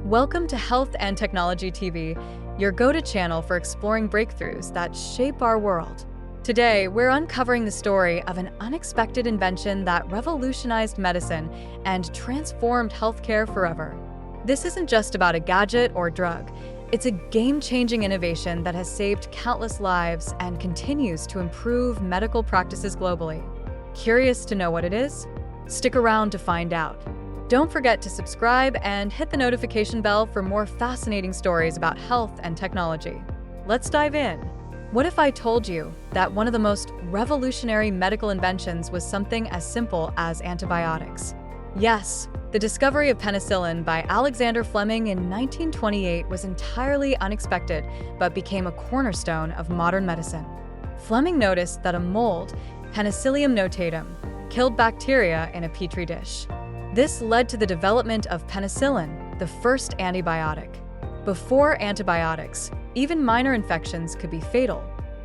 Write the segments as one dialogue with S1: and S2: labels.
S1: Welcome to Health and Technology TV, your go-to channel for exploring breakthroughs that shape our world. Today, we're uncovering the story of an unexpected invention that revolutionized medicine and transformed healthcare forever. This isn't just about a gadget or drug. It's a game-changing innovation that has saved countless lives and continues to improve medical practices globally. Curious to know what it is? Stick around to find out. Don't forget to subscribe and hit the notification bell for more fascinating stories about health and technology. Let's dive in. What if I told you that one of the most revolutionary medical inventions was something as simple as antibiotics? Yes, the discovery of penicillin by Alexander Fleming in 1928 was entirely unexpected, but became a cornerstone of modern medicine. Fleming noticed that a mold, Penicillium notatum, killed bacteria in a petri dish. This led to the development of penicillin, the first antibiotic. Before antibiotics, even minor infections could be fatal.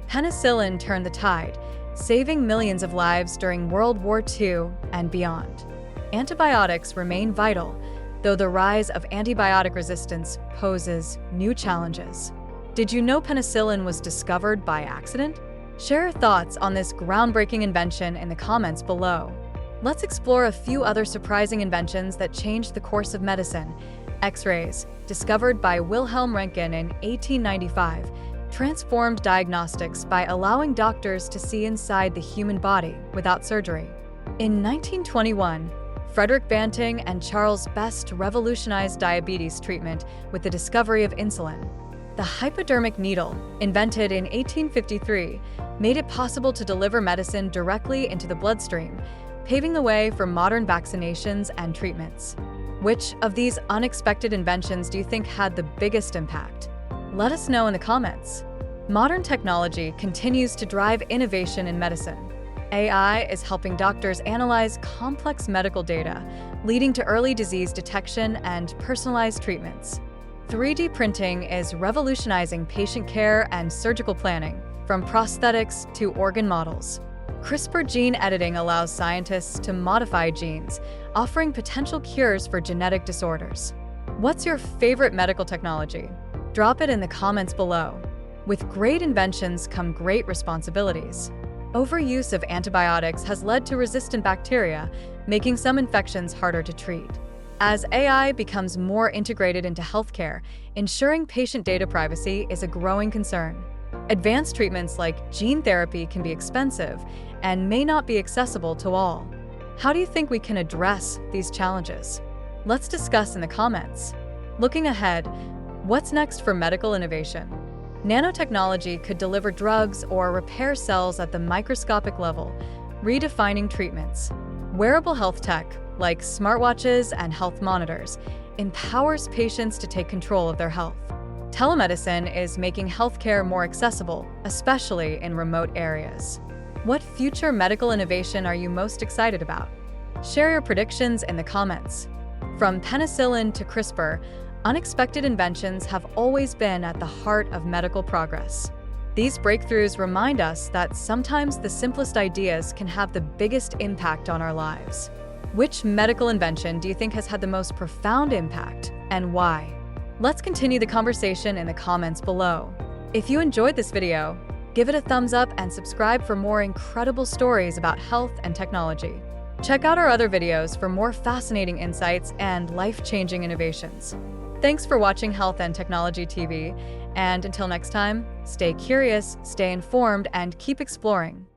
S1: Penicillin turned the tide, saving millions of lives during World War II and beyond. Antibiotics remain vital, though the rise of antibiotic resistance poses new challenges. Did you know penicillin was discovered by accident? Share your thoughts on this groundbreaking invention in the comments below. Let's explore a few other surprising inventions that changed the course of medicine. X-rays, discovered by Wilhelm Röntgen in 1895, transformed diagnostics by allowing doctors to see inside the human body without surgery. In 1921, Frederick Banting and Charles Best revolutionized diabetes treatment with the discovery of insulin. The hypodermic needle, invented in 1853, made it possible to deliver medicine directly into the bloodstream, paving the way for modern vaccinations and treatments. Which of these unexpected inventions do you think had the biggest impact? Let us know in the comments. Modern technology continues to drive innovation in medicine. AI is helping doctors analyze complex medical data, leading to early disease detection and personalized treatments. 3D printing is revolutionizing patient care and surgical planning, from prosthetics to organ models. CRISPR gene editing allows scientists to modify genes, offering potential cures for genetic disorders. What's your favorite medical technology? Drop it in the comments below. With great inventions come great responsibilities. Overuse of antibiotics has led to resistant bacteria, making some infections harder to treat. As AI becomes more integrated into healthcare, ensuring patient data privacy is a growing concern. Advanced treatments like gene therapy can be expensive and may not be accessible to all. How do you think we can address these challenges? Let's discuss in the comments. Looking ahead, what's next for medical innovation? Nanotechnology could deliver drugs or repair cells at the microscopic level, redefining treatments. Wearable health tech, like smartwatches and health monitors, empowers patients to take control of their health. Telemedicine is making healthcare more accessible, especially in remote areas. What future medical innovation are you most excited about? Share your predictions in the comments. From penicillin to CRISPR, unexpected inventions have always been at the heart of medical progress. These breakthroughs remind us that sometimes the simplest ideas can have the biggest impact on our lives. Which medical invention do you think has had the most profound impact, and why? Let's continue the conversation in the comments below. If you enjoyed this video, give it a thumbs up and subscribe for more incredible stories about health and technology. Check out our other videos for more fascinating insights and life-changing innovations. Thanks for watching Health and Technology TV, and until next time, stay curious, stay informed, and keep exploring.